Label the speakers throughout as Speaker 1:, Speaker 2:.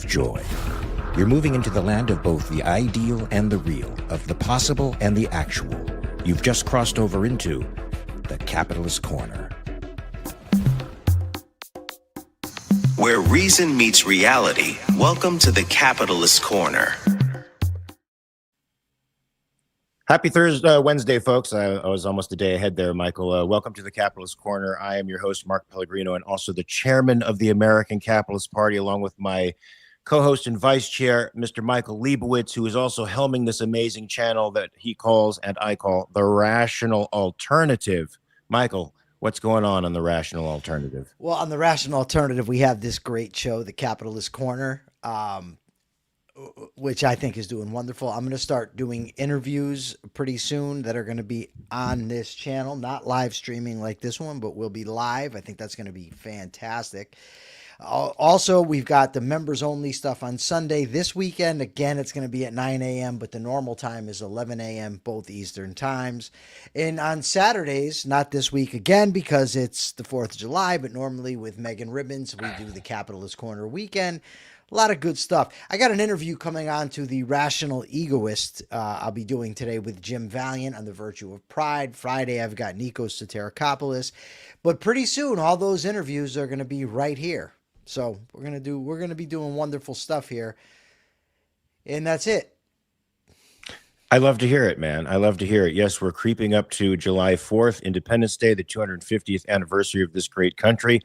Speaker 1: joy. You're moving into the land of both the ideal and the real, of the possible and the actual. You've just crossed over into the Capitalist Corner.
Speaker 2: Where reason meets reality, welcome to the Capitalist Corner.
Speaker 1: Happy Wednesday, folks. I was almost a day ahead there, Michael. Welcome to the Capitalist Corner. I am your host, Mark Pellegrino, and also the chairman of the American Capitalist Party, along with my co-host and vice chair, Mr. Michael Liebowitz, who is also helming this amazing channel that he calls, and I call, The Rational Alternative. Michael, what's going on The Rational Alternative?
Speaker 3: Well, on The Rational Alternative, we have this great show, The Capitalist Corner, which I think is doing wonderful. I'm going to start doing interviews pretty soon that are going to be on this channel, not live streaming like this one, but will be live. I think that's going to be fantastic. Also, we've got the members only stuff on Sunday. This weekend, again, it's going to be at 9 a.m., but the normal time is 11 a.m., both Eastern times. And on Saturdays, not this week again, because it's the 4th of July, but normally with Megan Ribbons, we do the Capitalist Corner weekend. A lot of good stuff. I got an interview coming on to The Rational Egoist I'll be doing today with Jim Valiant on the virtue of pride. Friday, I've got Nikos Sotirakopoulos. But pretty soon, all those interviews are going to be right here. So we're going to be doing wonderful stuff here. And that's it.
Speaker 1: I love to hear it, man. I love to hear it. Yes, we're creeping up to July 4th, Independence Day, the 250th anniversary of this great country.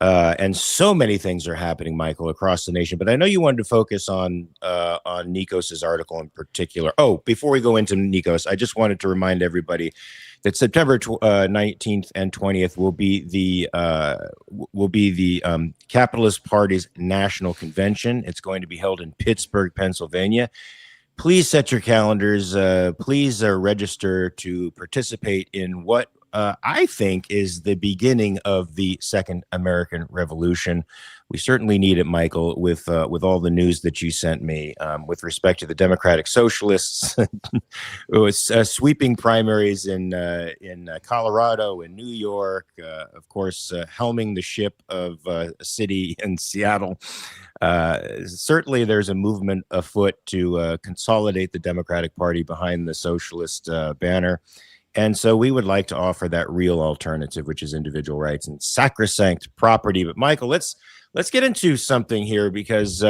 Speaker 1: And so many things are happening, Michael, across the nation. But I know you wanted to focus on Nikos's article in particular. Oh, before we go into Nikos, I just wanted to remind everybody that September 19th and 20th will be the Capitalist Party's national convention. It's going to be held in Pittsburgh, Pennsylvania. Please set your calendars. Please register to participate in what I think is the beginning of the Second American Revolution. We certainly need it, Michael, with all the news that you sent me with respect to the Democratic Socialists. It was sweeping primaries in Colorado and New York, of course, helming the ship of a city in Seattle. Certainly, there's a movement afoot to consolidate the Democratic Party behind the socialist banner. And so we would like to offer that real alternative, which is individual rights and sacrosanct property. But Michael, let's get into something here, because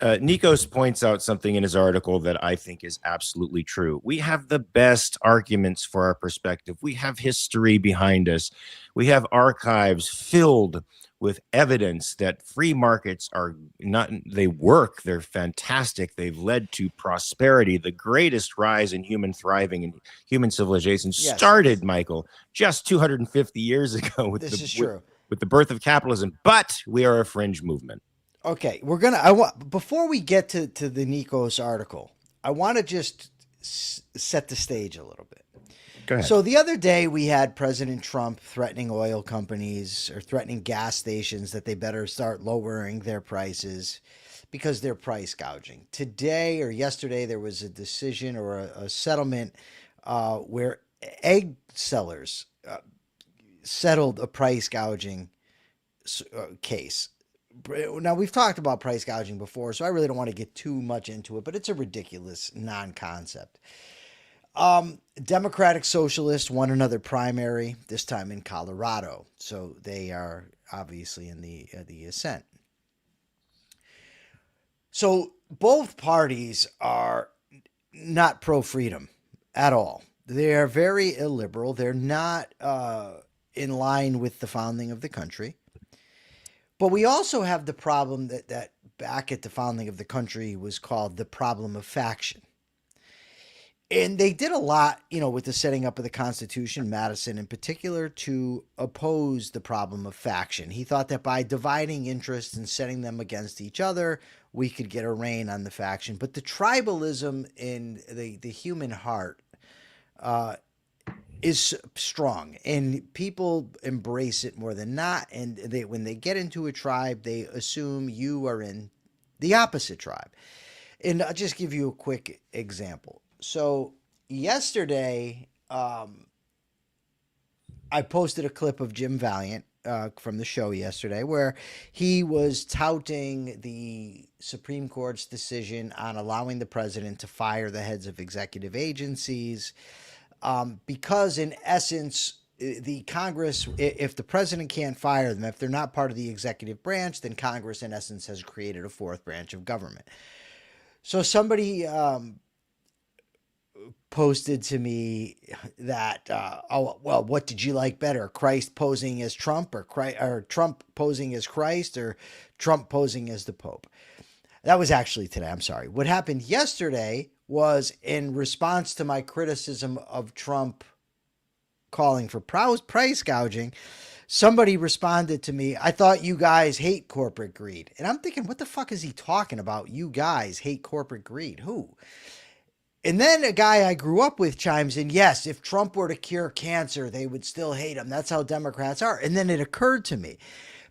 Speaker 1: Nikos points out something in his article that I think is absolutely true. We have the best arguments for our perspective. We have history behind us. We have archives filled with evidence that free markets are not, they work, they're fantastic, they've led to prosperity. The greatest rise in human thriving and human civilization started, Michael, just 250 years ago with the birth of capitalism. But we are a fringe movement.
Speaker 3: Okay, before we get to the Nikos article, I want to just set the stage a little bit.
Speaker 1: Go ahead.
Speaker 3: So the other day we had President Trump threatening oil companies or threatening gas stations that they better start lowering their prices because they're price gouging. Today or yesterday there was a decision or a settlement where egg sellers settled a price gouging case. Now, we've talked about price gouging before, so I really don't want to get too much into it, but it's a ridiculous non-concept. Democratic Socialists won another primary, this time in Colorado. So they are obviously in the ascent. So both parties are not pro-freedom at all. They are very illiberal. They're not in line with the founding of the country. But we also have the problem that back at the founding of the country was called the problem of faction. And they did a lot, with the setting up of the Constitution, Madison in particular, to oppose the problem of faction. He thought that by dividing interests and setting them against each other, we could get a rein on the faction. But the tribalism in the human heart is strong, and people embrace it more than not. And when they get into a tribe, they assume you are in the opposite tribe. And I'll just give you a quick example. So yesterday, I posted a clip of Jim Valiant from the show yesterday where he was touting the Supreme Court's decision on allowing the president to fire the heads of executive agencies, because in essence, the Congress, if the president can't fire them, if they're not part of the executive branch, then Congress, in essence, has created a fourth branch of government. So somebody posted to me that, oh, well, what did you like better? Christ posing as Trump, or Trump posing as Christ, or Trump posing as the Pope? That was actually today. I'm sorry. What happened yesterday was in response to my criticism of Trump calling for price gouging. Somebody responded to me, I thought you guys hate corporate greed. And I'm thinking, what the fuck is he talking about? You guys hate corporate greed. Who? And then a guy I grew up with chimes in, yes, if Trump were to cure cancer, they would still hate him. That's how Democrats are. And then it occurred to me,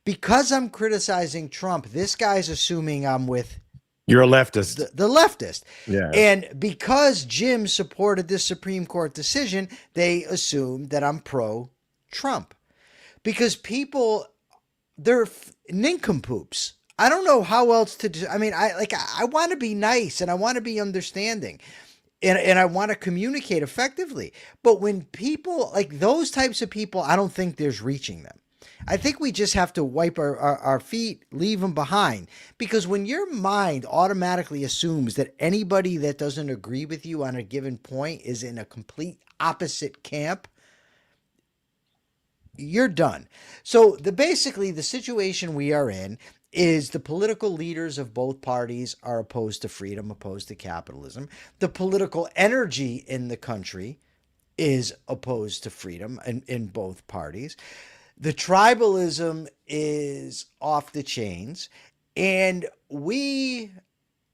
Speaker 3: because I'm criticizing Trump, this guy's assuming I'm with
Speaker 1: You're a leftist.
Speaker 3: the leftist.
Speaker 1: Yeah.
Speaker 3: And because Jim supported this Supreme Court decision, they assume that I'm pro-Trump. Because people, they're nincompoops. I don't know how else to do. I mean, I want to be nice and I want to be understanding. And I want to communicate effectively. But when people, like those types of people, I don't think there's reaching them. I think we just have to wipe our feet, leave them behind. Because when your mind automatically assumes that anybody that doesn't agree with you on a given point is in a complete opposite camp, you're done. So basically the situation we are in is the political leaders of both parties are opposed to freedom, opposed to capitalism. The political energy in the country is opposed to freedom in both parties. The tribalism is off the chains, and we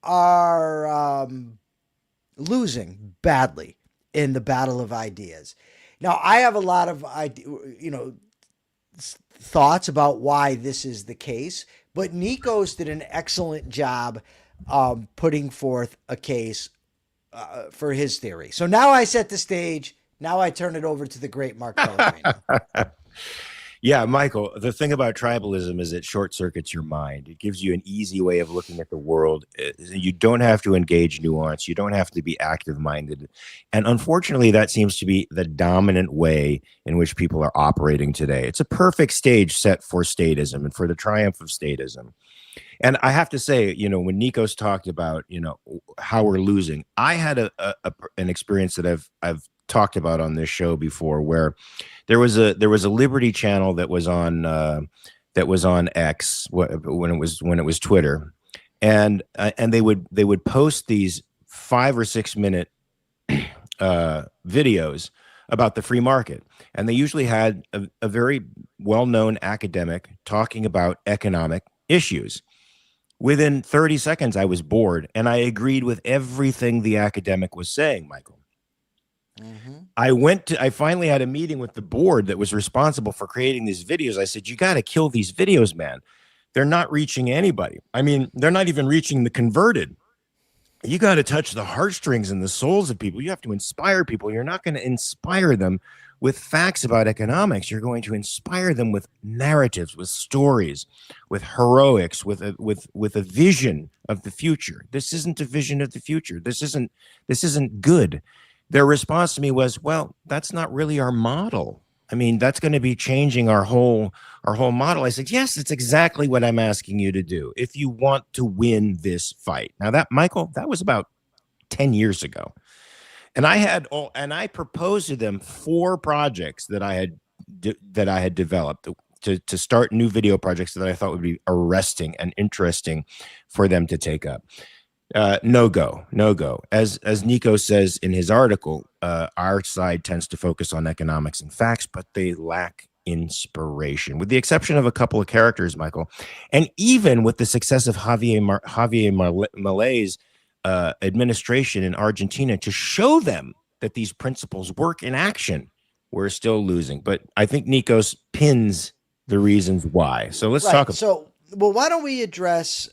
Speaker 3: are losing badly in the battle of ideas. Now, I have a lot of thoughts about why this is the case, but Nikos did an excellent job putting forth a case for his theory. So now I set the stage. Now I turn it over to the great Mark Pellegrino.
Speaker 1: Yeah, Michael, the thing about tribalism is it short circuits your mind. It gives you an easy way of looking at the world. You don't have to engage nuance. You don't have to be active minded. And unfortunately, that seems to be the dominant way in which people are operating today. It's a perfect stage set for statism and for the triumph of statism. And I have to say, when Nikos talked about, how we're losing, I had an experience that I've talked about on this show before, where there was a Liberty channel that was on X when it was Twitter, and they would post these 5 or 6 minute videos about the free market, and they usually had a very well-known academic talking about economic issues. Within 30 seconds, I was bored, and I agreed with everything the academic was saying, Michael.
Speaker 3: Mm-hmm.
Speaker 1: I finally had a meeting with the board that was responsible for creating these videos. I said, you got to kill these videos, man. They're not reaching anybody. I mean, they're not even reaching the converted. You got to touch the heartstrings and the souls of people. You have to inspire people. You're not going to inspire them with facts about economics. You're going to inspire them with narratives, with stories, with heroics, with a vision of the future. This isn't a vision of the future. This isn't good. Their response to me was, well, that's not really our model. I mean, that's going to be changing our whole model. I said, yes, it's exactly what I'm asking you to do if you want to win this fight. Now Michael, that was about 10 years ago. And I proposed to them 4 projects that I had developed to start new video projects that I thought would be arresting and interesting for them to take up. No go. As Nikos says in his article, our side tends to focus on economics and facts, but they lack inspiration, with the exception of a couple of characters, Michael. And even with the success of Javier Milei's administration in Argentina to show them that these principles work in action, we're still losing. But I think Nikos pins the reasons why. So let's talk about.
Speaker 3: So, well, why don't we address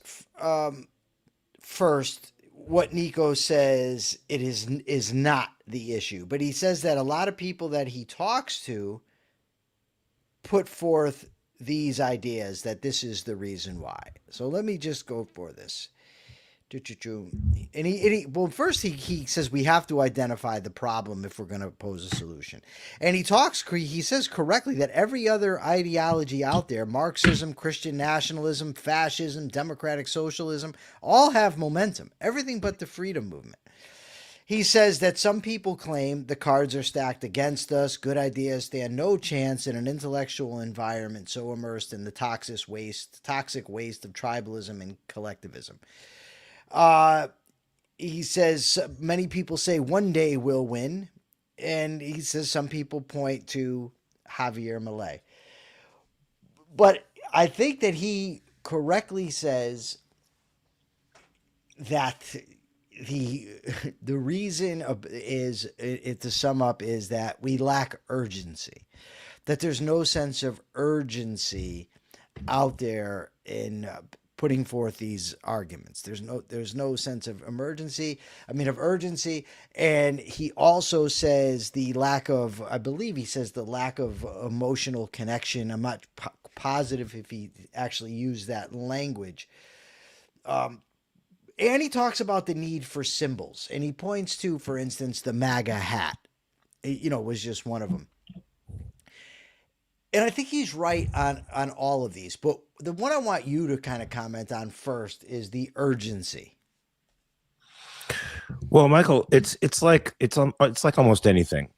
Speaker 3: first what Nikos says it is not the issue, but he says that a lot of people that he talks to put forth these ideas that this is the reason why. So let me just go for this. Well, first he says we have to identify the problem if we're going to pose a solution. And he says correctly that every other ideology out there, Marxism, Christian nationalism, fascism, democratic socialism, all have momentum. Everything but the freedom movement. He says that some people claim the cards are stacked against us. Good ideas stand no chance in an intellectual environment so immersed in the toxic waste of tribalism and collectivism. He says many people say one day we'll win, and he says some people point to Javier Milei. But I think that he correctly says that the reason is, to sum up, is that we lack urgency. That there's no sense of urgency out there in putting forth these arguments. There's no sense of urgency. And he also says the lack of emotional connection. I'm not positive if he actually used that language. And he talks about the need for symbols. And he points to, for instance, the MAGA hat, was just one of them. And I think he's right on all of these. But the one I want you to kind of comment on first is the urgency.
Speaker 1: Well, Michael, it's like almost anything.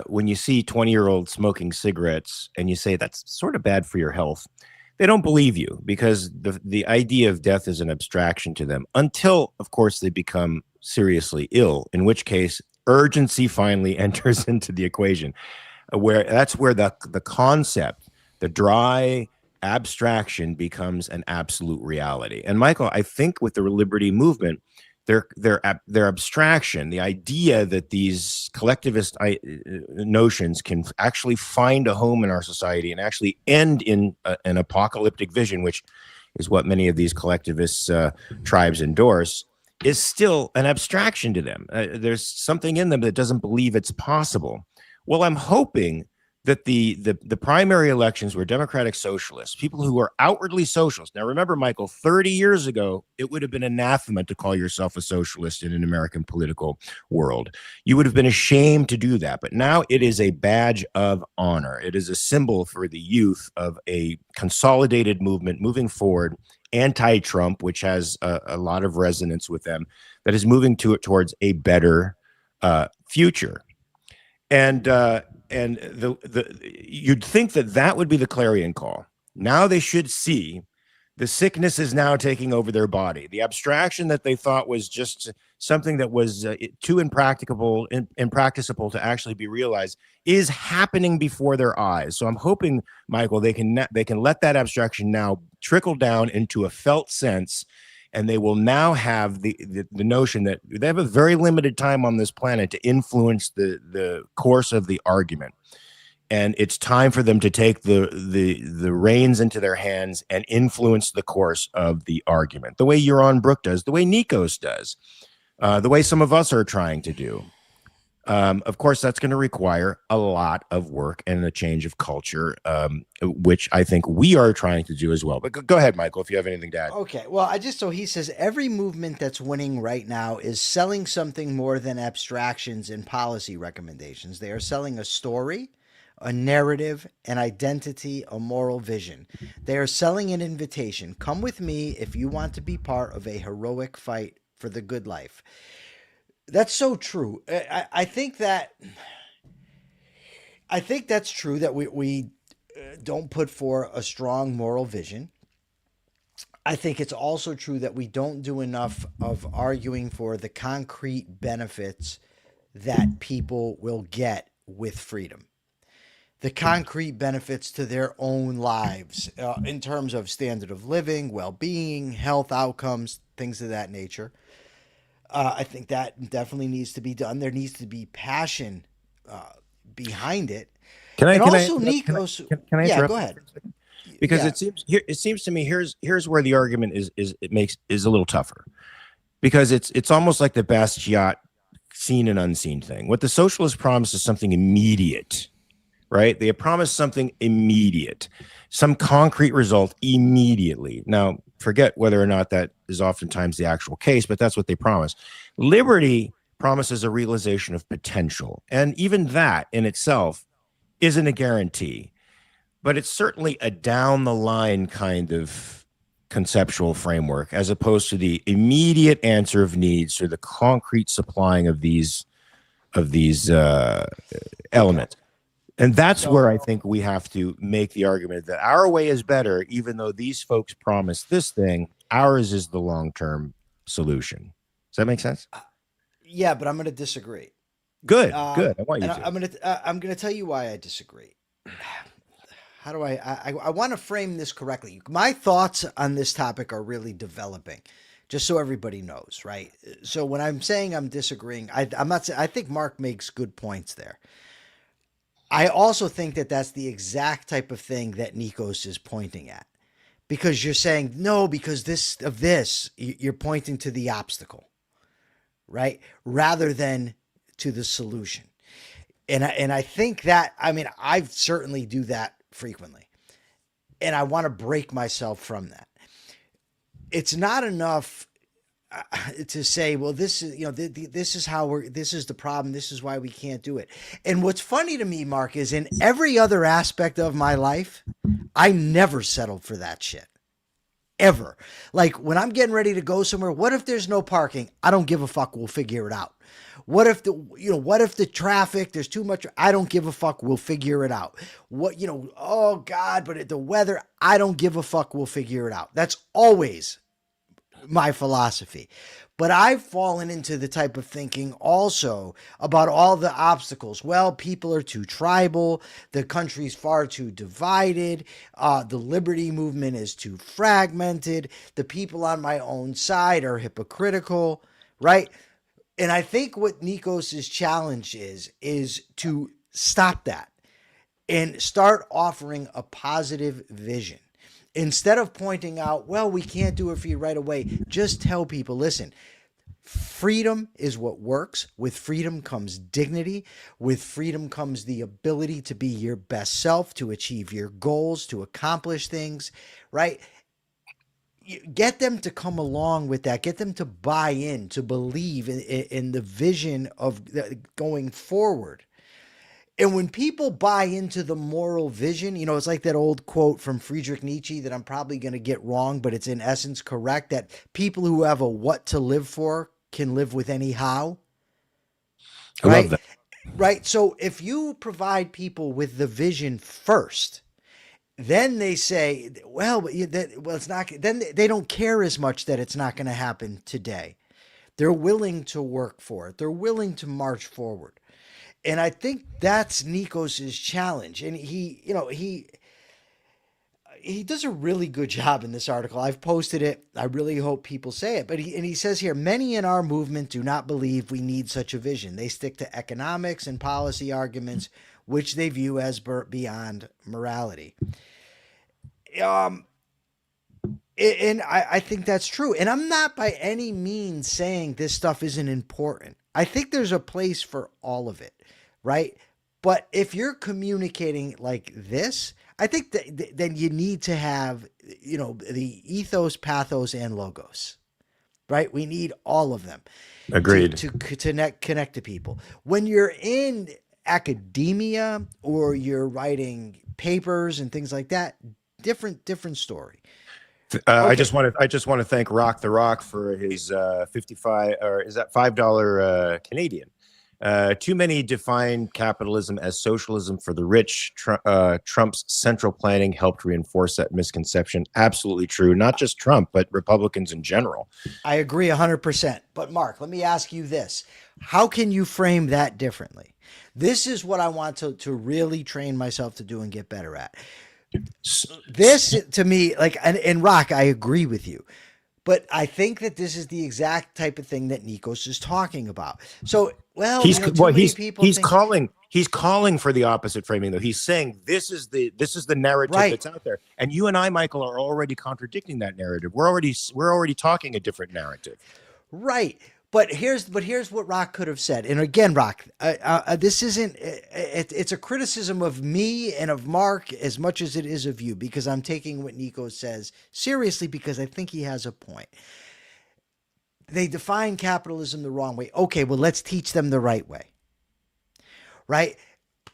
Speaker 1: When you see 20-year-olds smoking cigarettes and you say that's sort of bad for your health, they don't believe you, because the idea of death is an abstraction to them until, of course, they become seriously ill, in which case urgency finally enters into the equation, where the concept, the dry abstraction, becomes an absolute reality. And Michael, I think with the liberty movement, their abstraction, the idea that these collectivist notions can actually find a home in our society and actually end in an apocalyptic vision, which is what many of these collectivist tribes endorse, is still an abstraction to them. There's something in them that doesn't believe it's possible. Well, I'm hoping that the primary elections were democratic socialists, people who are outwardly socialists. Now, remember, Michael, 30 years ago, it would have been anathema to call yourself a socialist in an American political world. You would have been ashamed to do that. But now it is a badge of honor. It is a symbol for the youth of a consolidated movement moving forward, anti-Trump, which has a lot of resonance with them, that is moving towards a better future. And you'd think that would be the clarion call. Now they should see the sickness is now taking over their body. The abstraction that they thought was just something that was too impracticable to actually be realized is happening before their eyes. So I'm hoping, Michael, they can let that abstraction now trickle down into a felt sense. And they will now have the notion that they have a very limited time on this planet to influence the course of the argument. And it's time for them to take the reins into their hands and influence the course of the argument, the way Yaron Brook does, the way Nikos does, the way some of us are trying to do. Of course, that's going to require a lot of work and a change of culture, which I think we are trying to do as well. But go ahead, Michael, if you have anything to add.
Speaker 3: Okay. Well, so he says every movement that's winning right now is selling something more than abstractions and policy recommendations. They are selling a story, a narrative, an identity, a moral vision. They are selling an invitation. Come with me if you want to be part of a heroic fight for the good life. That's so true. I think that's true, that we don't put forth a strong moral vision. I think it's also true that we don't do enough of arguing for the concrete benefits that people will get with freedom. The concrete benefits to their own lives in terms of standard of living, well-being, health outcomes, things of that nature. I think that definitely needs to be done. There needs to be passion behind it.
Speaker 1: Can I
Speaker 3: Nikos?
Speaker 1: Can I interrupt?
Speaker 3: Go ahead.
Speaker 1: Because it seems to me here's where the argument is a little tougher, because it's almost like the Basquiat seen and unseen thing. What the socialists promise is something immediate, right? They promise something immediate, some concrete result immediately. Now, forget whether or not that is oftentimes the actual case, but that's what they promise. Liberty promises a realization of potential. And even that in itself isn't a guarantee, but it's certainly a down the line kind of conceptual framework, as opposed to the immediate answer of needs or the concrete supplying of these elements. And that's where I think we have to make the argument that our way is better, even though these folks promise this thing. Ours is the long-term solution. Does that make sense?
Speaker 3: Yeah, but I'm going to disagree.
Speaker 1: Good. I want you to.
Speaker 3: I'm going to tell you why I disagree. How do I want to frame this correctly? My thoughts on this topic are really developing, just so everybody knows, right? So when I'm saying I'm disagreeing, I'm not saying, I think Mark makes good points there. I also think that that's the exact type of thing that Nikos is pointing at, because you're saying, no, because you're pointing to the obstacle, right? Rather than to the solution. And I think that, I mean, I certainly do that frequently, and I want to break myself from that. It's not enough to say, well, this is, this is this is the problem. This is why we can't do it. And what's funny to me, Mark, is in every other aspect of my life, I never settled for that shit. Ever. Like when I'm getting ready to go somewhere, what if there's no parking? I don't give a fuck. We'll figure it out. What if the traffic, there's too much? I don't give a fuck. We'll figure it out. Oh God, but the weather, I don't give a fuck. We'll figure it out. That's always my philosophy. But I've fallen into the type of thinking also about all the obstacles. Well, people are too tribal. The country's far too divided. The liberty movement is too fragmented. The people on my own side are hypocritical, right? And I think what Nikos's challenge is to stop that and start offering a positive vision. Instead of pointing out, well, we can't do it for you right away, just tell people, listen, freedom is what works. With freedom comes dignity. With freedom comes the ability to be your best self, to achieve your goals, to accomplish things, right? Get them to come along with that. Get them to buy in, to believe in the vision of going forward. And when people buy into the moral vision, it's like that old quote from Friedrich Nietzsche that I'm probably going to get wrong, but it's in essence correct, that people who have a what to live for can live with any how.
Speaker 1: I love that.
Speaker 3: Right. So if you provide people with the vision first, then they say, well, it's not. Then they don't care as much that it's not going to happen today. They're willing to work for it. They're willing to march forward. And I think that's Nikos's challenge. And he does a really good job in this article. I've posted it. I really hope people say it. But he says here, many in our movement do not believe we need such a vision. They stick to economics and policy arguments, which they view as beyond morality. And I think that's true. And I'm not by any means saying this stuff isn't important. I think there's a place for all of it, right? But if you're communicating like this, I think that then you need to have, the ethos, pathos, and logos, right? We need all of them.
Speaker 1: Agreed.
Speaker 3: To connect to people. When you're in academia or you're writing papers and things like that, different story.
Speaker 1: Okay. I just want to thank Rock the Rock for his 55 or is that $5 Canadian. Too many define capitalism as socialism for the rich. Trump's central planning helped reinforce that misconception. Absolutely true. Not just Trump, but Republicans in general. I
Speaker 3: agree 100%. But Mark, let me ask you this. How can you frame that differently? This is what I want to really train myself to do and get better at. This to me, and Rock, I agree with you, but I think that this is the exact type of thing that Nikos is talking about. So, he's calling for the opposite framing, though. He's saying this is the narrative that's out there, and you and I, Michael, are already contradicting that narrative. We're already talking a different narrative, right? But here's what Rock could have said. And again, Rock, this isn't, it's a criticism of me and of Mark as much as it is of you, because I'm taking what Nikos says seriously, because I think he has a point. they define capitalism the wrong way. Okay, well, let's teach them the right way, right?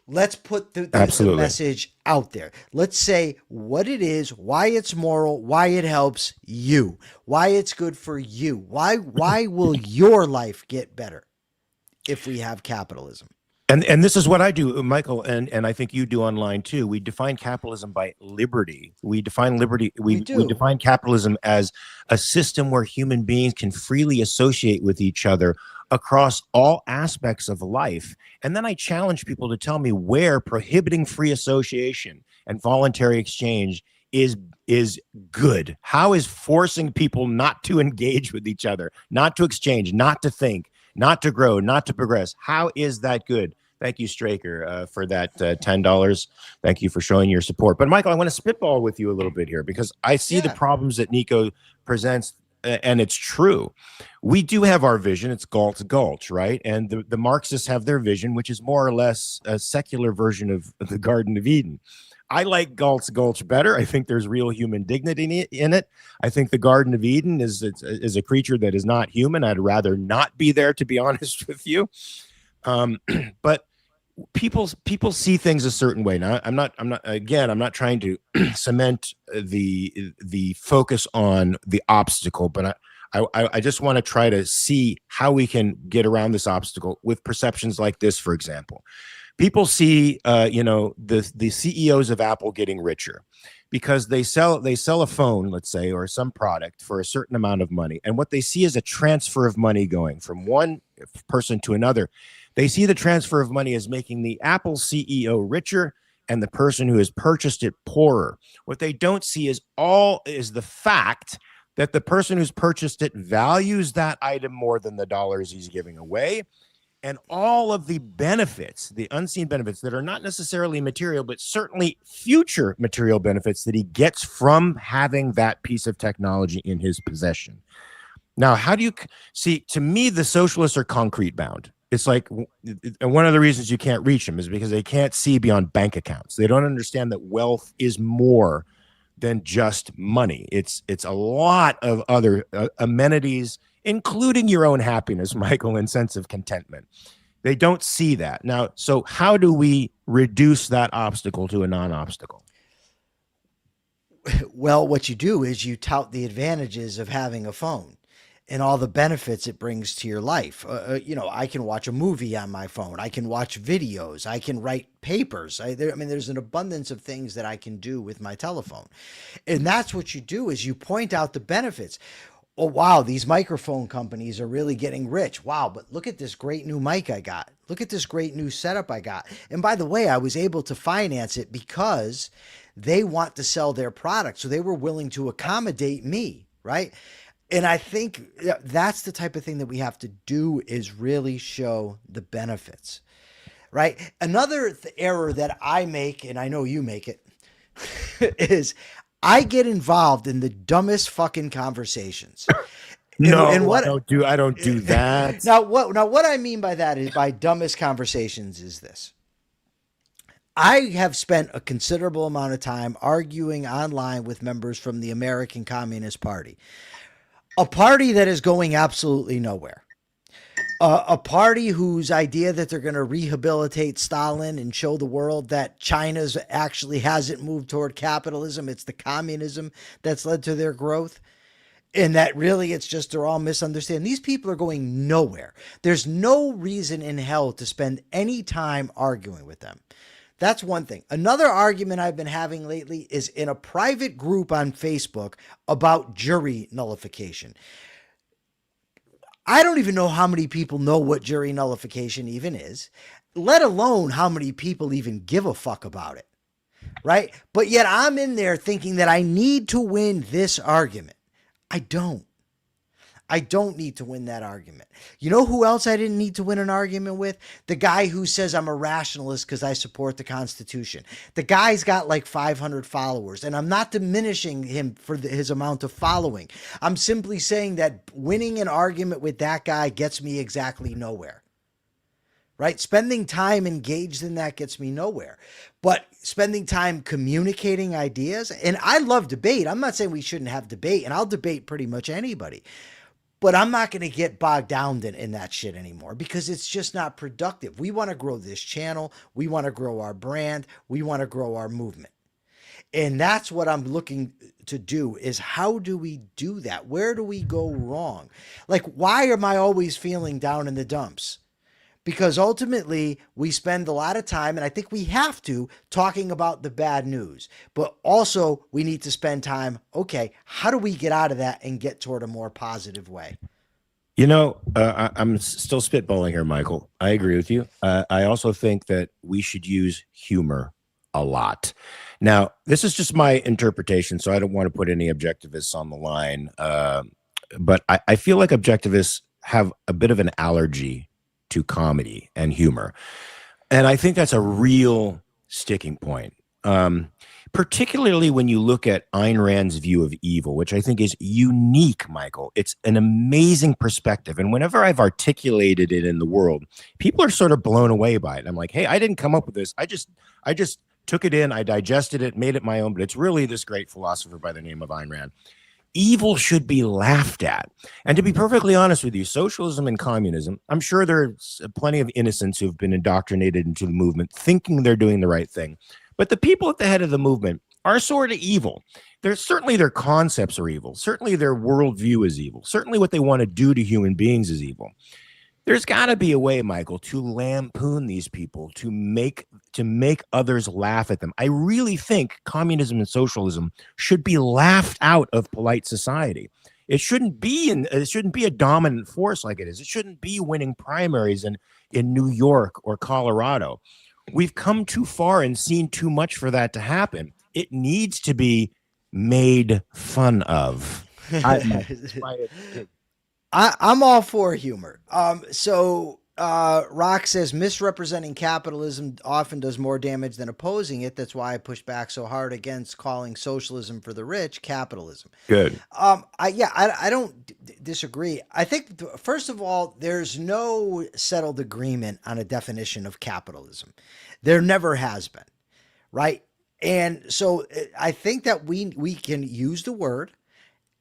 Speaker 3: Let's put the message out there. Let's say what it is, why it's moral, why it helps you, why it's good for you. Why will your life get better if we have capitalism?
Speaker 1: And this is what I do, Michael, and I think you do online too. We define capitalism by liberty. We define liberty. We define capitalism as a system where human beings can freely associate with each other across all aspects of life. And then I challenge people to tell me where prohibiting free association and voluntary exchange is good. How is forcing people not to engage with each other, not to exchange, not to think, not to grow, not to progress? How is that good? Thank you, Straker, for that $10. Thank you for showing your support. But Michael, I want to spitball with you a little bit here because I see the problems that Nico presents, and it's true. We do have our vision. It's Galt's Gulch, right? And the Marxists have their vision, which is more or less a secular version of the Garden of Eden. I like Galt's Gulch better. I think there's real human dignity in it. I think the Garden of Eden is a creature that is not human. I'd rather not be there, to be honest with you. But people see things a certain way. Now, I'm not trying to cement the focus on the obstacle, but I just want to try to see how we can get around this obstacle with perceptions like this, for example. People see, the CEOs of Apple getting richer because they sell a phone, let's say, or some product for a certain amount of money. And what they see is a transfer of money going from one person to another. They see the transfer of money as making the Apple CEO richer and the person who has purchased it poorer. What they don't see is the fact that the person who's purchased it values that item more than the dollars he's giving away. And all of the benefits, the unseen benefits that are not necessarily material, but certainly future material benefits that he gets from having that piece of technology in his possession. Now, how do you see? To me, the socialists are concrete bound. It's like, and one of the reasons you can't reach them is because they can't see beyond bank accounts. They don't understand that wealth is more than just money. It's a lot of other amenities, including your own happiness, Michael, and sense of contentment. They don't see that. Now, so how do we reduce that obstacle to a non-obstacle?
Speaker 3: Well, what you do is you tout the advantages of having a phone and all the benefits it brings to your life. I can watch a movie on my phone. I can watch videos. I can write papers. There's an abundance of things that I can do with my telephone. And that's what you do is you point out the benefits. Oh, wow, these microphone companies are really getting rich. Wow, but look at this great new mic I got. Look at this great new setup I got. And by the way, I was able to finance it because they want to sell their product. So they were willing to accommodate me, right? And I think that's the type of thing that we have to do is really show the benefits, right? Another error that I make, and I know you make it, is I get involved in the dumbest fucking conversations.
Speaker 1: No,
Speaker 3: and what,
Speaker 1: I don't do that.
Speaker 3: Now what I mean by that is by dumbest conversations is this. I have spent a considerable amount of time arguing online with members from the American Communist Party, a party that is going absolutely nowhere. A party whose idea that they're going to rehabilitate Stalin and show the world that China's actually hasn't moved toward capitalism. It's the communism that's led to their growth. And that really it's just they're all misunderstanding. These people are going nowhere. There's no reason in hell to spend any time arguing with them. That's one thing. Another argument I've been having lately is in a private group on Facebook about jury nullification. I don't even know how many people know what jury nullification even is, let alone how many people even give a fuck about it, right? But yet I'm in there thinking that I need to win this argument. I don't need to win that argument. You know who else I didn't need to win an argument with? The guy who says I'm a rationalist because I support the Constitution. The guy's got like 500 followers, and I'm not diminishing him for his amount of following. I'm simply saying that winning an argument with that guy gets me exactly nowhere. Right? Spending time engaged in that gets me nowhere. But spending time communicating ideas, and I love debate. I'm not saying we shouldn't have debate, and I'll debate pretty much anybody. But I'm not going to get bogged down in that shit anymore because it's just not productive. We want to grow this channel. We want to grow our brand. We want to grow our movement. And that's what I'm looking to do is how do we do that? Where do we go wrong? Like, why am I always feeling down in the dumps? Because ultimately we spend a lot of time, and I think we have to, talking about the bad news, but also we need to spend time, okay, how do we get out of that and get toward a more positive way?
Speaker 1: I'm still spitballing here, Michael. I agree with you. I also think that we should use humor a lot. Now, this is just my interpretation, so I don't want to put any objectivists on the line. But I feel like objectivists have a bit of an allergy to comedy and humor. And I think that's a real sticking point. Particularly when you look at Ayn Rand's view of evil, which I think is unique, Michael. It's an amazing perspective. And whenever I've articulated it in the world, people are sort of blown away by it. I'm like, hey, I didn't come up with this. I just took it in, I digested it, made it my own, but it's really this great philosopher by the name of Ayn Rand. Evil should be laughed at. And to be perfectly honest with you, socialism and communism, I'm sure there's plenty of innocents who've been indoctrinated into the movement thinking they're doing the right thing. But the people at the head of the movement are sort of evil. Certainly their concepts are evil. Certainly their worldview is evil. Certainly what they want to do to human beings is evil. There's got to be a way, Michael, to lampoon these people, to make others laugh at them. I really think communism and socialism should be laughed out of polite society. It shouldn't be a dominant force like it is. It shouldn't be winning primaries in New York or Colorado. We've come too far and seen too much for that to happen. It needs to be made fun of.
Speaker 3: I'm all for humor. Rock says misrepresenting capitalism often does more damage than opposing it. That's why I push back so hard against calling socialism for the rich capitalism.
Speaker 1: Good.
Speaker 3: I don't disagree. I think first of all, there's no settled agreement on a definition of capitalism. There never has been, right? And so I think that we can use the word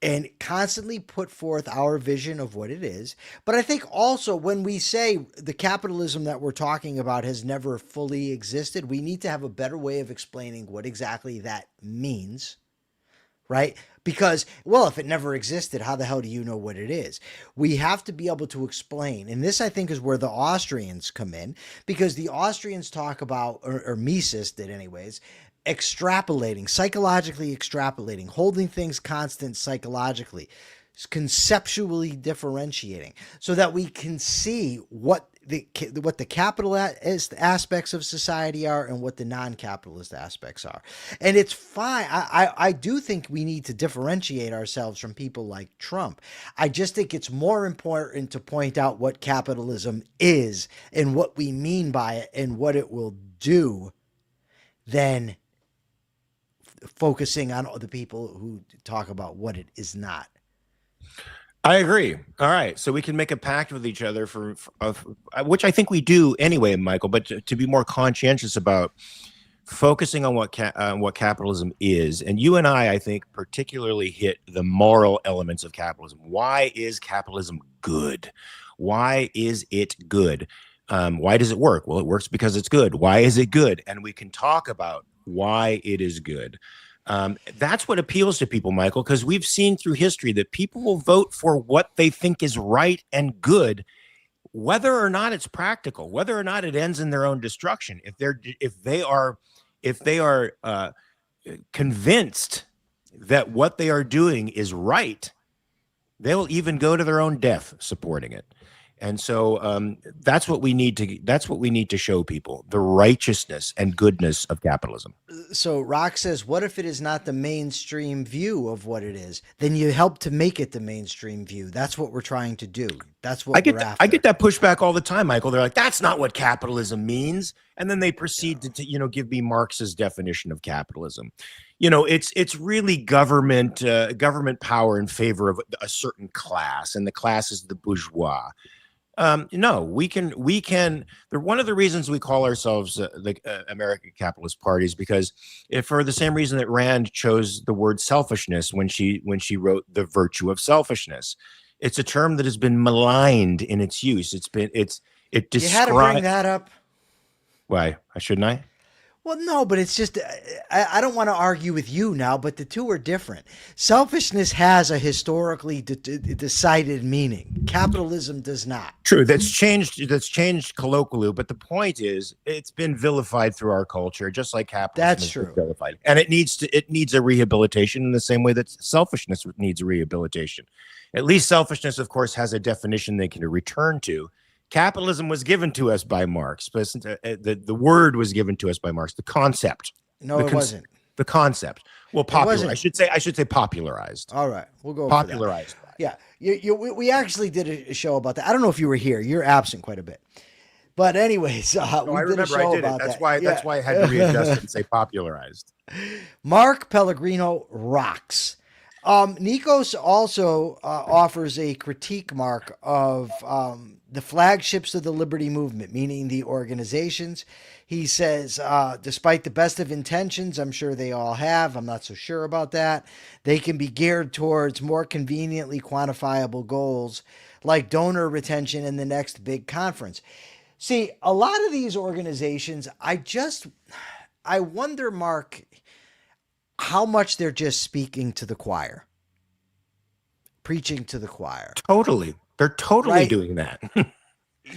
Speaker 3: and constantly put forth our vision of what it is. But I think also when we say the capitalism that we're talking about has never fully existed, we need to have a better way of explaining what exactly that means, right? Because, well, if it never existed, how the hell do you know what it is? We have to be able to explain. And this, I think, is where the Austrians come in, because the Austrians talk about, or Mises did anyways, psychologically extrapolating, holding things constant psychologically, conceptually differentiating so that we can see what the capitalist aspects of society are and what the non-capitalist aspects are. And it's fine. I do think we need to differentiate ourselves from people like Trump. I just think it's more important to point out what capitalism is and what we mean by it and what it will do than focusing on the people who talk about what it is not.
Speaker 1: I agree. All right. So we can make a pact with each other for which I think we do anyway, Michael, but to be more conscientious about focusing on what capitalism is. And you and I think, particularly hit the moral elements of capitalism. Why is capitalism good? Why is it good? Why does it work? Well, it works because it's good. Why is it good? And we can talk about why it is good. That's what appeals to people, Michael, because we've seen through history that people will vote for what they think is right and good, whether or not it's practical, whether or not it ends in their own destruction. If they are convinced that what they are doing is right, they'll even go to their own death supporting it. And so that's what we need to show people, the righteousness and goodness of capitalism.
Speaker 3: So Rock says, what if it is not the mainstream view of what it is? Then you help to make it the mainstream view. That's what we're trying to do. That's what we're after.
Speaker 1: I get that pushback all the time, Michael. They're like, that's not what capitalism means. And then they proceed to give me Marx's definition of capitalism. It's really government power in favor of a certain class, and the class is the bourgeois. No, we can. One of the reasons we call ourselves the American Capitalist Party is because, for the same reason that Rand chose the word selfishness when she wrote The Virtue of Selfishness, It's a term that has been maligned in its use. It
Speaker 3: You had to bring
Speaker 1: describes.
Speaker 3: that up.
Speaker 1: Why? Shouldn't I?
Speaker 3: Well, no, but it's just, I don't want to argue with you now, but the two are different. Selfishness has a historically decided meaning. Capitalism does not.
Speaker 1: True. That's changed. That's changed colloquially, but the point is, it's been vilified through our culture, just like capitalism
Speaker 3: That's
Speaker 1: has been
Speaker 3: true.
Speaker 1: vilified, and it needs a rehabilitation in the same way that selfishness needs a rehabilitation. At least selfishness, of course, has a definition they can return to. Capitalism was given to us by Marx. But the word was given to us by Marx. The concept.
Speaker 3: No, it wasn't.
Speaker 1: The concept. Well, popular.
Speaker 3: wasn't.
Speaker 1: I should say popularized.
Speaker 3: All right, we'll go
Speaker 1: Popularized.
Speaker 3: For that. Yeah, we actually did a show about that. I don't know if you were here. You're absent quite a bit. But anyways,
Speaker 1: I remember I did it. That's why I had to readjust it and say popularized.
Speaker 3: Mark Pellegrino rocks. Nikos also offers a critique, Mark, of the flagships of the liberty movement, meaning the organizations. He says, despite the best of intentions, I'm sure they all have, I'm not so sure about that, they can be geared towards more conveniently quantifiable goals like donor retention in the next big conference. See, a lot of these organizations, I wonder, Mark, how much they're just speaking to the choir, preaching to the choir.
Speaker 1: Totally. They're totally doing that.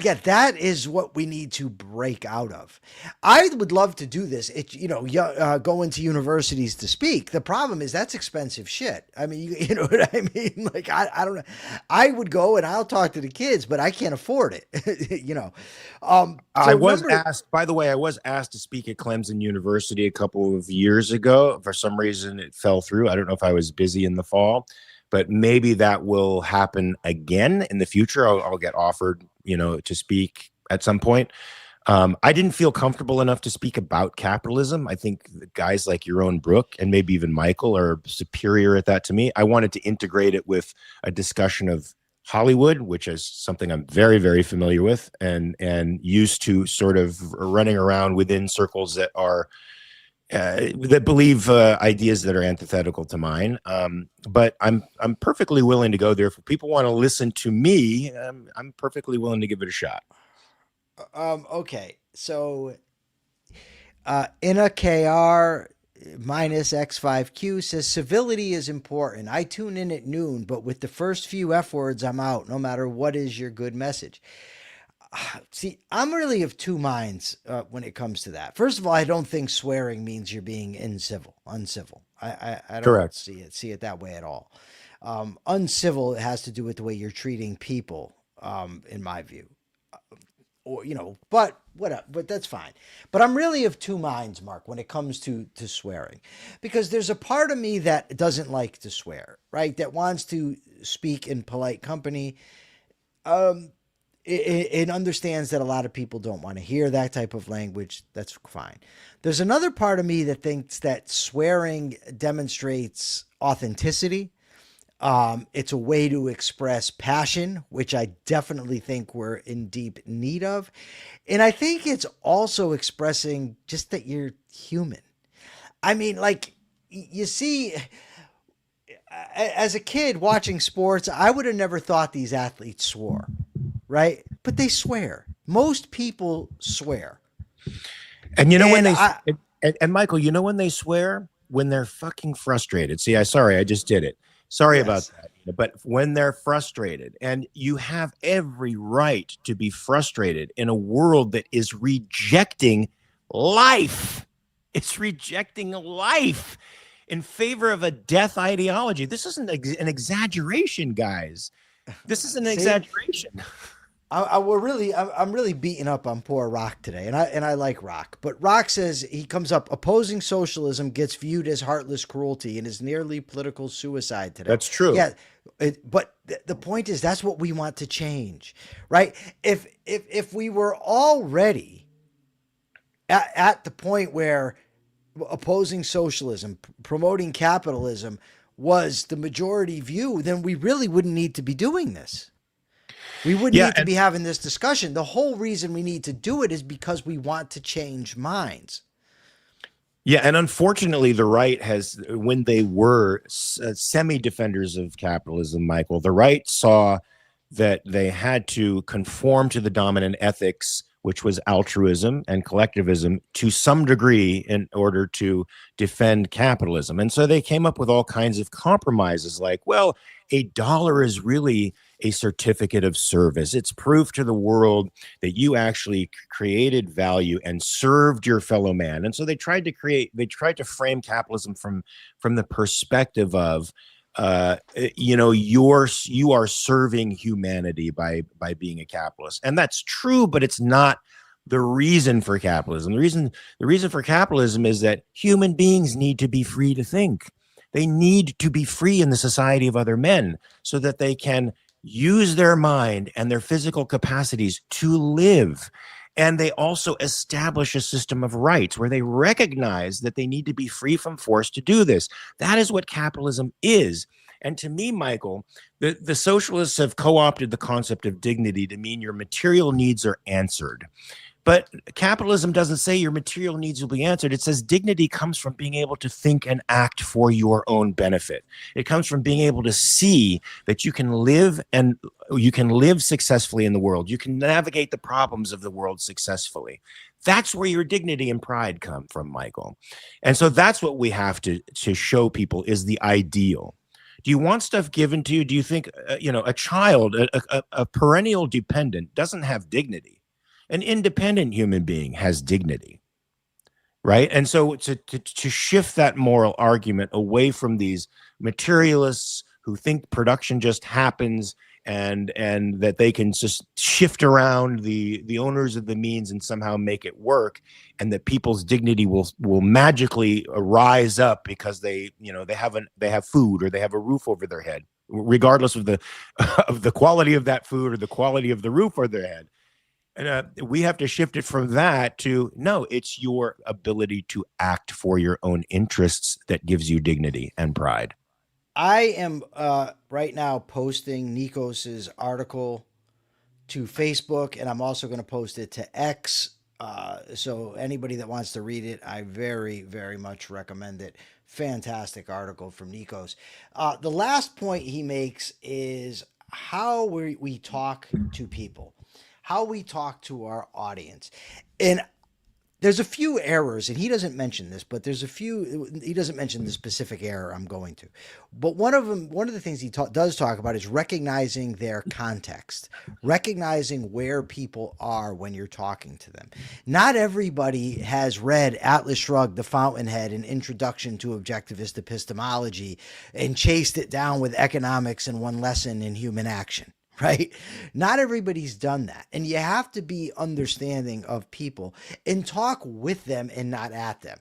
Speaker 3: Yeah, that is what we need to break out of. I would love to do this. Go into universities to speak. The problem is that's expensive shit. I mean, you know what I mean? Like, I don't know. I would go and I'll talk to the kids, but I can't afford it.
Speaker 1: I was asked, by the way, I was asked to speak at Clemson University a couple of years ago. For some reason, it fell through. I don't know if I was busy in the fall, but maybe that will happen again in the future. I'll get offered, to speak at some point. I didn't feel comfortable enough to speak about capitalism. I think guys like your own Brooke and maybe even Michael are superior at that to me. I wanted to integrate it with a discussion of Hollywood, which is something I'm very, very familiar with and used to sort of running around within circles that are that believe ideas that are antithetical to mine. But I'm perfectly willing to go there. If people want to listen to me, I'm perfectly willing to give it a shot.
Speaker 3: Okay. So, INAKR minus X5Q says civility is important. I tune in at noon, but with the first few F words, I'm out, no matter what is your good message. See, I'm really of two minds when it comes to that. First of all, I don't think swearing means you're being uncivil. I don't
Speaker 1: Correct.
Speaker 3: see it that way at all. Uncivil has to do with the way you're treating people, in my view. But whatever, but that's fine. But I'm really of two minds, Mark, when it comes to swearing, because there's a part of me that doesn't like to swear, right? That wants to speak in polite company. It understands that a lot of people don't want to hear that type of language. That's fine. There's another part of me that thinks that swearing demonstrates authenticity. It's a way to express passion, which I definitely think we're in deep need of. And I think it's also expressing just that you're human. I mean, like, you see, as a kid watching sports, I would have never thought these athletes swore, right? But they swear. Most people swear.
Speaker 1: And and Michael, when they swear? When they're fucking frustrated. See, I just did it. Sorry about that. But when they're frustrated, and you have every right to be frustrated in a world that is rejecting life. It's rejecting life in favor of a death ideology. This isn't an exaggeration, guys. This is an exaggeration.
Speaker 3: I'm really beating up on poor Rock today, and I like Rock, but Rock says he comes up opposing socialism gets viewed as heartless cruelty and is nearly political suicide today.
Speaker 1: That's true.
Speaker 3: Yeah, but the point is that's what we want to change, right? If we were already at the point where opposing socialism, promoting capitalism was the majority view, then we really wouldn't need to be doing this. We wouldn't need to be having this discussion. The whole reason we need to do it is because we want to change minds.
Speaker 1: Yeah, and unfortunately, the right has, when they were semi-defenders of capitalism, Michael, the right saw that they had to conform to the dominant ethics, which was altruism and collectivism, to some degree in order to defend capitalism. And so they came up with all kinds of compromises like, well, a dollar is really a certificate of service. It's proof to the world that you actually created value and served your fellow man. And so they tried to frame capitalism from the perspective of, you are serving humanity by being a capitalist. And that's true, but it's not the reason for capitalism. The reason for capitalism is that human beings need to be free to think. They need to be free in the society of other men so that they can use their mind and their physical capacities to live. And they also establish a system of rights where they recognize that they need to be free from force to do this. That is what capitalism is. And to me, Michael, the socialists have co-opted the concept of dignity to mean your material needs are answered. But capitalism doesn't say your material needs will be answered. It says dignity comes from being able to think and act for your own benefit. It comes from being able to see that you can live successfully in the world. You can navigate the problems of the world successfully. That's where your dignity and pride come from, Michael. And so that's what we have to show people is the ideal. Do you want stuff given to you? Do you think, a child, a perennial dependent doesn't have dignity? An independent human being has dignity, right? And so to shift that moral argument away from these materialists who think production just happens and that they can just shift around the owners of the means and somehow make it work, and that people's dignity will magically rise up because they have food or they have a roof over their head, regardless of the quality of that food or the quality of the roof over their head. And we have to shift it from that to, no, it's your ability to act for your own interests that gives you dignity and pride.
Speaker 3: I am right now posting Nikos's article to Facebook, and I'm also going to post it to X. So anybody that wants to read it, I very, very much recommend it. Fantastic article from Nikos. The last point he makes is how we talk to people, how we talk to our audience. And there's a few errors, and he doesn't mention this, but he doesn't mention the specific error I'm going to. But one of the things he does talk about is recognizing their context, recognizing where people are when you're talking to them. Not everybody has read Atlas Shrugged, The Fountainhead, an Introduction to Objectivist Epistemology, and chased it down with economics and one lesson in human action. Right? Not everybody's done that. And you have to be understanding of people and talk with them and not at them.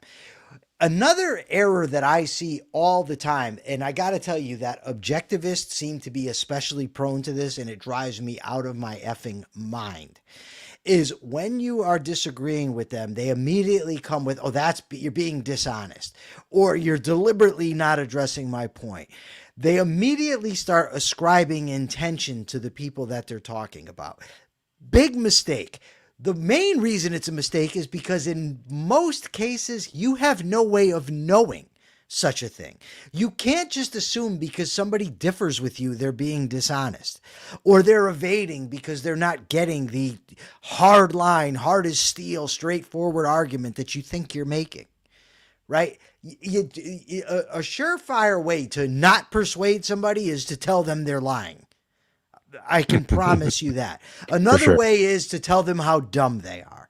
Speaker 3: Another error that I see all the time, and I got to tell you that objectivists seem to be especially prone to this, and it drives me out of my effing mind, is when you are disagreeing with them, they immediately come with, oh, you're being dishonest, or you're deliberately not addressing my point. They immediately start ascribing intention to the people that they're talking about. Big mistake. The main reason it's a mistake is because in most cases, you have no way of knowing such a thing. You can't just assume because somebody differs with you, they're being dishonest, or they're evading because they're not getting the hard line, hard as steel, straightforward argument that you think you're making. Right? A surefire way to not persuade somebody is to tell them they're lying. I can promise you that. Another way is to tell them how dumb they are.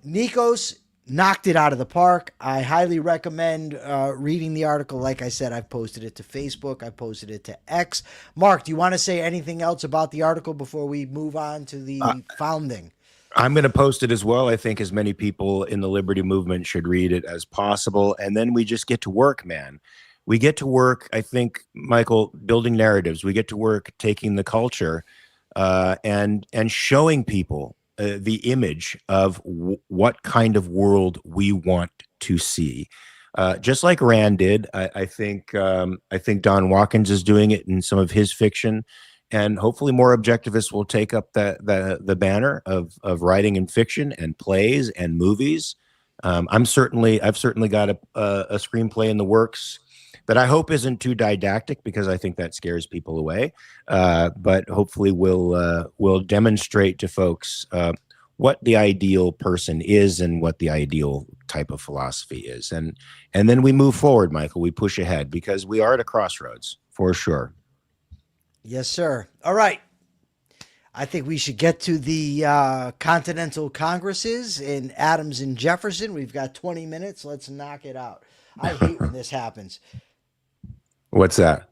Speaker 3: Nikos knocked it out of the park. I highly recommend reading the article. Like I said, I've posted it to Facebook. I've posted it to X. Mark, do you want to say anything else about the article before we move on to the founding?
Speaker 1: I'm going to post it as well. I think as many people in the liberty movement should read it as possible. And then we just get to work, man. We get to work, I think, Michael, building narratives. We get to work taking the culture and showing people the image of what kind of world we want to see. Just like Rand did, I think Don Watkins is doing it in some of his fiction. And hopefully more objectivists will take up the banner of writing and fiction and plays and movies I've certainly got a screenplay in the works that I hope isn't too didactic, because I think that scares people away. But hopefully will demonstrate to folks what the ideal person is and what the ideal type of philosophy is. And then we move forward, Michael. We push ahead, because we are at a crossroads for sure.
Speaker 3: Yes, sir. All right. I think we should get to the Continental Congresses in Adams and Jefferson. We've got 20 minutes. Let's knock it out. I hate when this happens.
Speaker 1: What's that?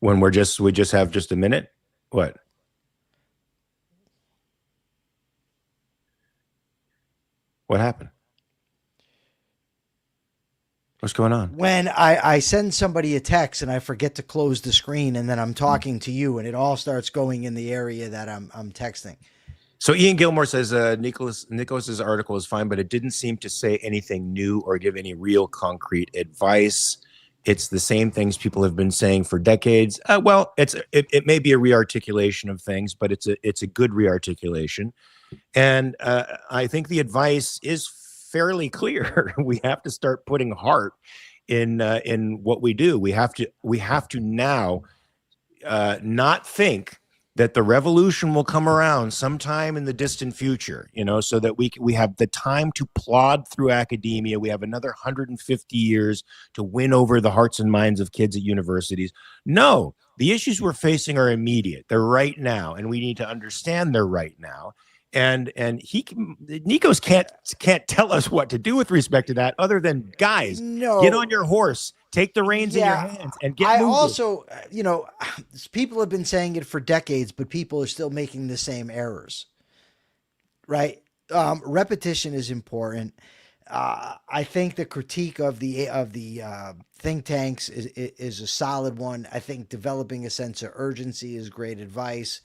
Speaker 1: When we just have just a minute? What? What happened? What's going on?
Speaker 3: When I send somebody a text and I forget to close the screen, and then I'm talking to you and it all starts going in the area that I'm texting.
Speaker 1: So Ian Gilmore says Nikos's article is fine, but it didn't seem to say anything new or give any real concrete advice. It's the same things people have been saying for decades. Well, it may be a rearticulation of things, but it's a good rearticulation. And I think the advice is fairly clear. We have to start putting heart in what we do. We have to now not think that the revolution will come around sometime in the distant future, so that we have the time to plod through academia. We have another 150 years to win over the hearts and minds of kids at universities. No, the issues we're facing are immediate. They're right now, and we need to understand they're right now. And Nikos can't tell us what to do with respect to that, other than, guys, get on your horse, take the reins in your hands, and get moving.
Speaker 3: Also, people have been saying it for decades, but people are still making the same errors, right? Repetition is important. I think the critique of the think tanks is a solid one. I think developing a sense of urgency is great advice.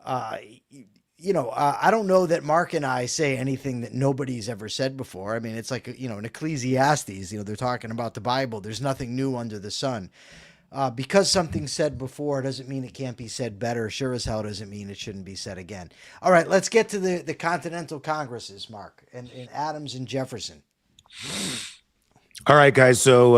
Speaker 3: I don't know that Mark and I say anything that nobody's ever said before. I mean, it's like, in Ecclesiastes, they're talking about the Bible. There's nothing new under the sun. Because something's said before doesn't mean it can't be said better. Sure as hell doesn't mean it shouldn't be said again. All right, let's get to the Continental Congresses, Mark, and Adams and Jefferson.
Speaker 1: All right, guys. So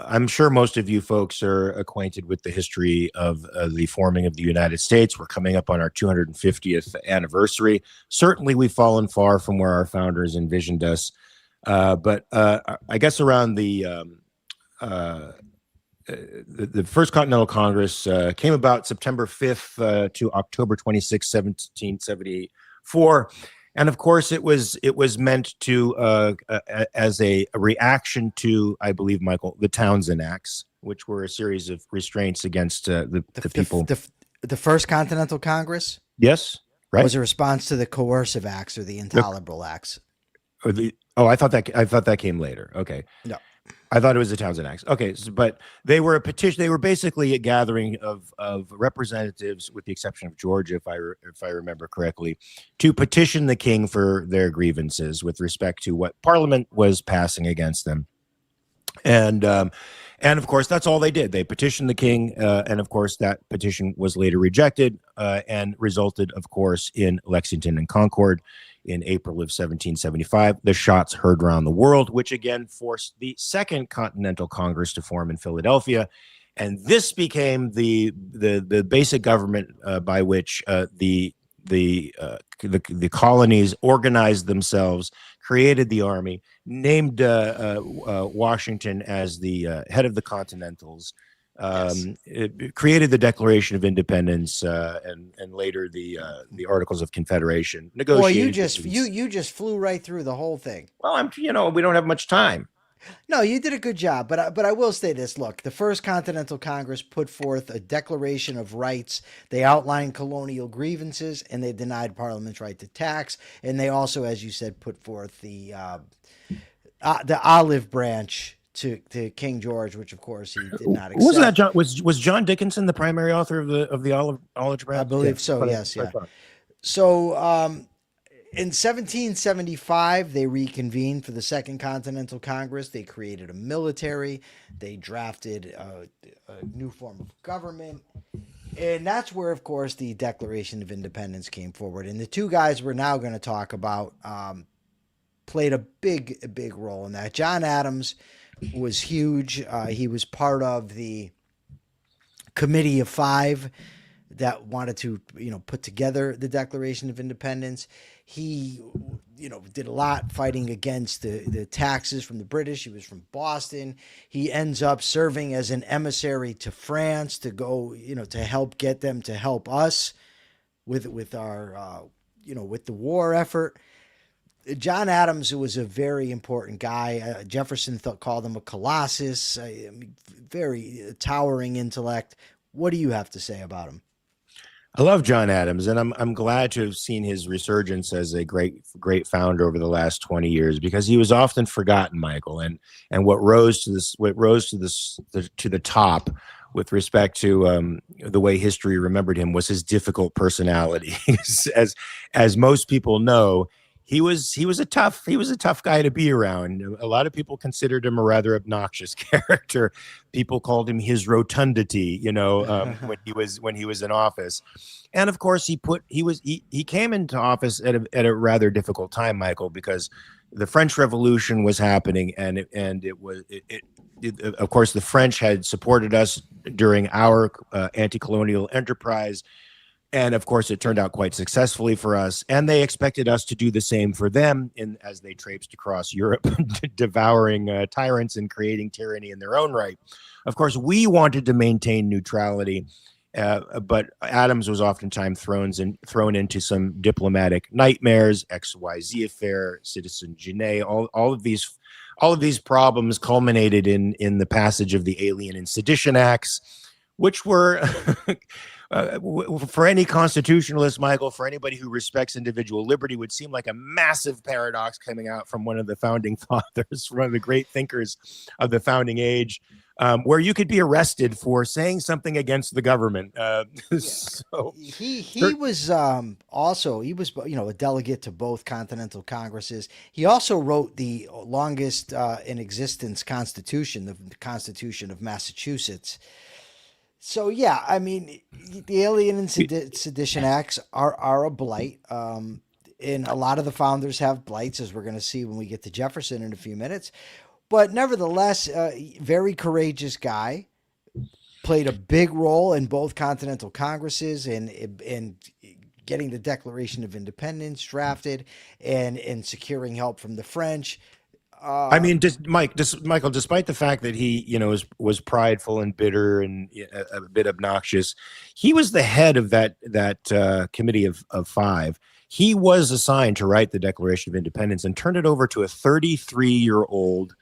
Speaker 1: I'm sure most of you folks are acquainted with the history of the forming of the United States. We're coming up on our 250th anniversary. Certainly, we've fallen far from where our founders envisioned us. But I guess around the First Continental Congress came about September 5th to October 26, 1774. And of course, it was meant to as a reaction to, I believe, Michael, the Townsend Acts, which were a series of restraints against the people.
Speaker 3: The First Continental Congress?
Speaker 1: Yes, right.
Speaker 3: Was a response to the coercive acts or the intolerable acts.
Speaker 1: I thought that came later. Okay.
Speaker 3: No.
Speaker 1: I thought it was the Townsend Acts. Okay, but they were a petition. They were basically a gathering of representatives, with the exception of Georgia, if I remember correctly, to petition the king for their grievances with respect to what Parliament was passing against them. And of course, that's all they did. They petitioned the king, and of course, that petition was later rejected and resulted, of course, in Lexington and Concord. In April of 1775, the shots heard around the world, which again forced the Second Continental Congress to form in Philadelphia, and this became the basic government by which the colonies organized themselves, created the army, named Washington as the head of the Continentals. It created the Declaration of Independence and later the Articles of Confederation. Negotiated.
Speaker 3: Boy, you just flew right through the whole thing.
Speaker 1: Well, we don't have much time.
Speaker 3: No, you did a good job, but I will say this. Look, the First Continental Congress put forth a Declaration of Rights. They outlined colonial grievances, and they denied Parliament's right to tax. And they also, as you said, put forth the olive branch to King George, which of course he did not accept.
Speaker 1: Wasn't that John? Was John Dickinson the primary author of the olive branch?
Speaker 3: I believe so. Yes. Yeah. So in 1775, they reconvened for the Second Continental Congress. They created a military. They drafted a new form of government. And that's where, of course, the Declaration of Independence came forward. And the two guys we're now going to talk about, played a big role in that. John Adams was huge. He was part of the Committee of Five that wanted to, put together the Declaration of Independence. He, did a lot fighting against the taxes from the British. He was from Boston. He ends up serving as an emissary to France to go, to help get them to help us with our, with the war effort. John Adams was a very important guy. Jefferson called him a colossus, very towering intellect. What do you have to say about him?
Speaker 1: I love John Adams, and I'm glad to have seen his resurgence as a great founder over the last 20 years, because he was often forgotten, Michael. And what rose to the top with respect to the way history remembered him was his difficult personality. as most people know, he was a tough guy to be around. A lot of people considered him a rather obnoxious character. People called him his rotundity, when he was in office. And of course, he came into office at a rather difficult time, Michael, because the French Revolution was happening, and of course the French had supported us during our anti-colonial enterprise. And of course, it turned out quite successfully for us, and they expected us to do the same for them as they traipsed across Europe, devouring tyrants and creating tyranny in their own right. Of course, we wanted to maintain neutrality, but Adams was oftentimes thrown into some diplomatic nightmares, XYZ affair, Citizen Genet, all of these problems culminated in the passage of the Alien and Sedition Acts, which were for any constitutionalist, Michael, for anybody who respects individual liberty, would seem like a massive paradox coming out from one of the founding fathers, one of the great thinkers of the founding age, where you could be arrested for saying something against the government. So
Speaker 3: he was also a delegate to both Continental Congresses. He also wrote the longest in existence Constitution, the Constitution of Massachusetts. So, yeah, I mean, the Alien and Sedition Acts are a blight. And a lot of the founders have blights, as we're going to see when we get to Jefferson in a few minutes. But nevertheless, very courageous guy, played a big role in both Continental Congresses and getting the Declaration of Independence drafted and securing help from the French.
Speaker 1: I mean, Michael, despite the fact that he, was prideful and bitter and a bit obnoxious, he was the head of that committee of five. He was assigned to write the Declaration of Independence and turned it over to a 33-year-old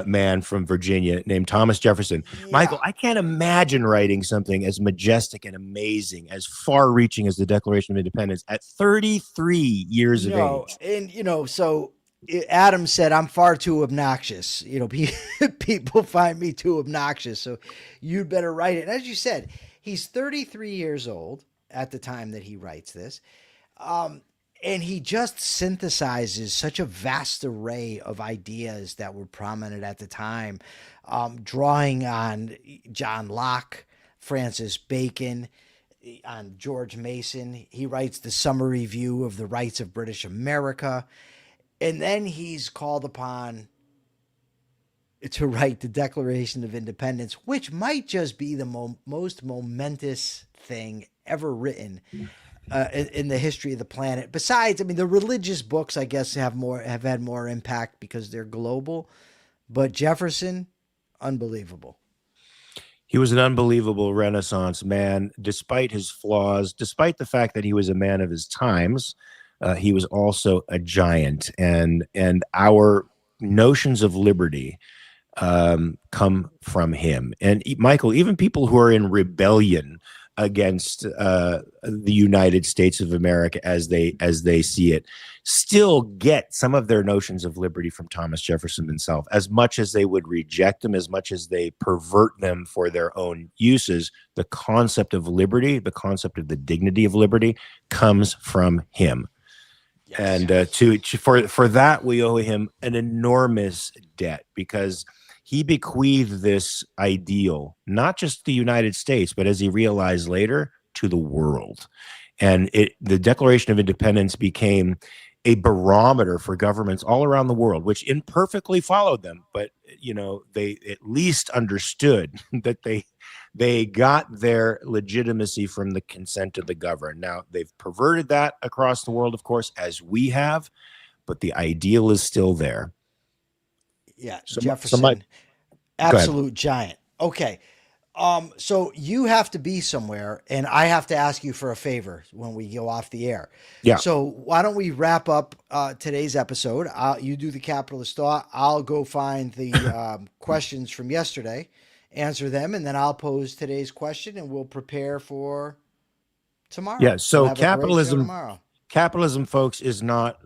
Speaker 1: man from Virginia named Thomas Jefferson. Yeah. Michael, I can't imagine writing something as majestic and amazing, as far-reaching as the Declaration of Independence at 33 years of age.
Speaker 3: And, so Adams said, "I'm far too obnoxious. People find me too obnoxious, so you'd better write it." And as you said, he's 33 years old at the time that he writes this. And he just synthesizes such a vast array of ideas that were prominent at the time, drawing on John Locke, Francis Bacon, on George Mason. He writes the Summary View of the Rights of British America. And then he's called upon to write the Declaration of Independence, which might just be the most momentous thing ever written in the history of the planet. Besides, I mean, the religious books, I guess, have had more impact because they're global. But Jefferson, unbelievable.
Speaker 1: He was an unbelievable Renaissance man, despite his flaws, despite the fact that he was a man of his times. He was also a giant, and our notions of liberty come from him. And Michael, even people who are in rebellion against the United States of America as they see it, still get some of their notions of liberty from Thomas Jefferson himself. As much as they would reject them, as much as they pervert them for their own uses, the concept of liberty, the concept of the dignity of liberty, comes from him. Yes. And for that, we owe him an enormous debt, because he bequeathed this ideal, not just the United States, but as he realized later, to the world. And the Declaration of Independence became a barometer for governments all around the world, which imperfectly followed them, but they at least understood that they got their legitimacy from the consent of the governed. Now they've perverted that across the world, of course, as we have, but the ideal is still there.
Speaker 3: Yeah, Jefferson, absolute giant. Okay. So you have to be somewhere, and I have to ask you for a favor when we go off the air.
Speaker 1: Yeah.
Speaker 3: So why don't we wrap up today's episode? You do the capitalist thought. I'll go find the questions from yesterday, answer them, and then I'll pose today's question, and we'll prepare for tomorrow.
Speaker 1: Yeah. So
Speaker 3: we'll
Speaker 1: capitalism, folks, is not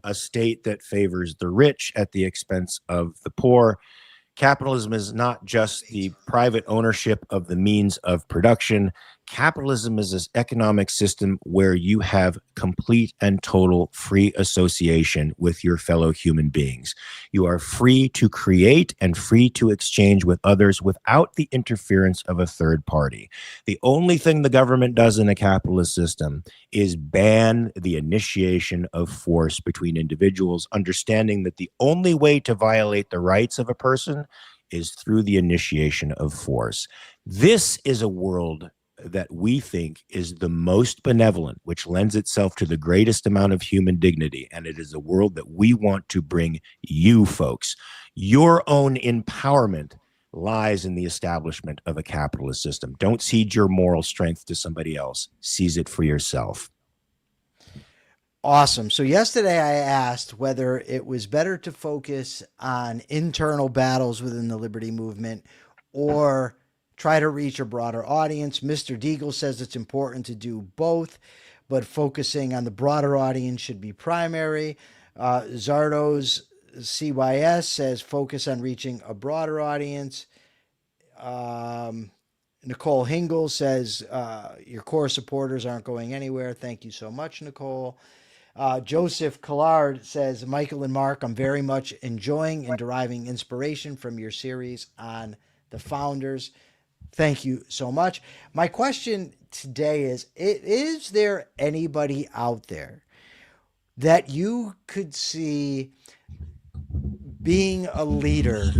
Speaker 1: a state that favors the rich at the expense of the poor. Capitalism is not just the private ownership of the means of production. Capitalism is this economic system where you have complete and total free association with your fellow human beings. You are free to create and free to exchange with others without the interference of a third party. The only thing the government does in a capitalist system is ban the initiation of force between individuals, understanding that the only way to violate the rights of a person is through the initiation of force. This is a world that we think is the most benevolent, which lends itself to the greatest amount of human dignity. And it is a world that we want to bring you folks. Your own empowerment lies in the establishment of a capitalist system. Don't cede your moral strength to somebody else. Seize it for yourself.
Speaker 3: Awesome. So yesterday I asked whether it was better to focus on internal battles within the liberty movement or try to reach a broader audience. Mr. Deagle says it's important to do both, but focusing on the broader audience should be primary. Zardoz CYS says focus on reaching a broader audience. Nicole Hingle says your core supporters aren't going anywhere. Thank you so much, Nicole. Joseph Collard says, Michael and Mark, I'm very much enjoying and deriving inspiration from your series on the founders. Thank you so much. My question today is there anybody out there that you could see being a leader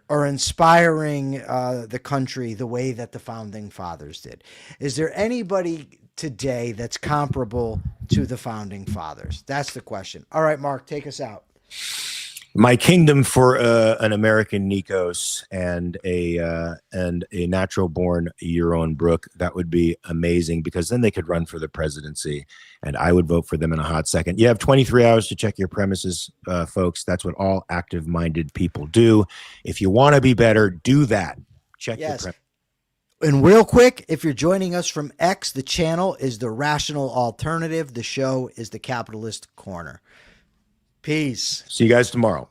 Speaker 3: or inspiring the country the way that the founding fathers did? Is there anybody today that's comparable to the founding fathers? That's the question. All right, Mark, take us out.
Speaker 1: My kingdom for an American Nikos and a natural born Euron Brook. That would be amazing, because then they could run for the presidency and I would vote for them in a hot second. You have 23 hours to check your premises, folks. That's what all active minded people do. If you want to be better, do that. Check your premises.
Speaker 3: And real quick, if you're joining us from X, the channel is The Rational Alternative. The show is The Capitalist Corner. Peace.
Speaker 1: See you guys tomorrow.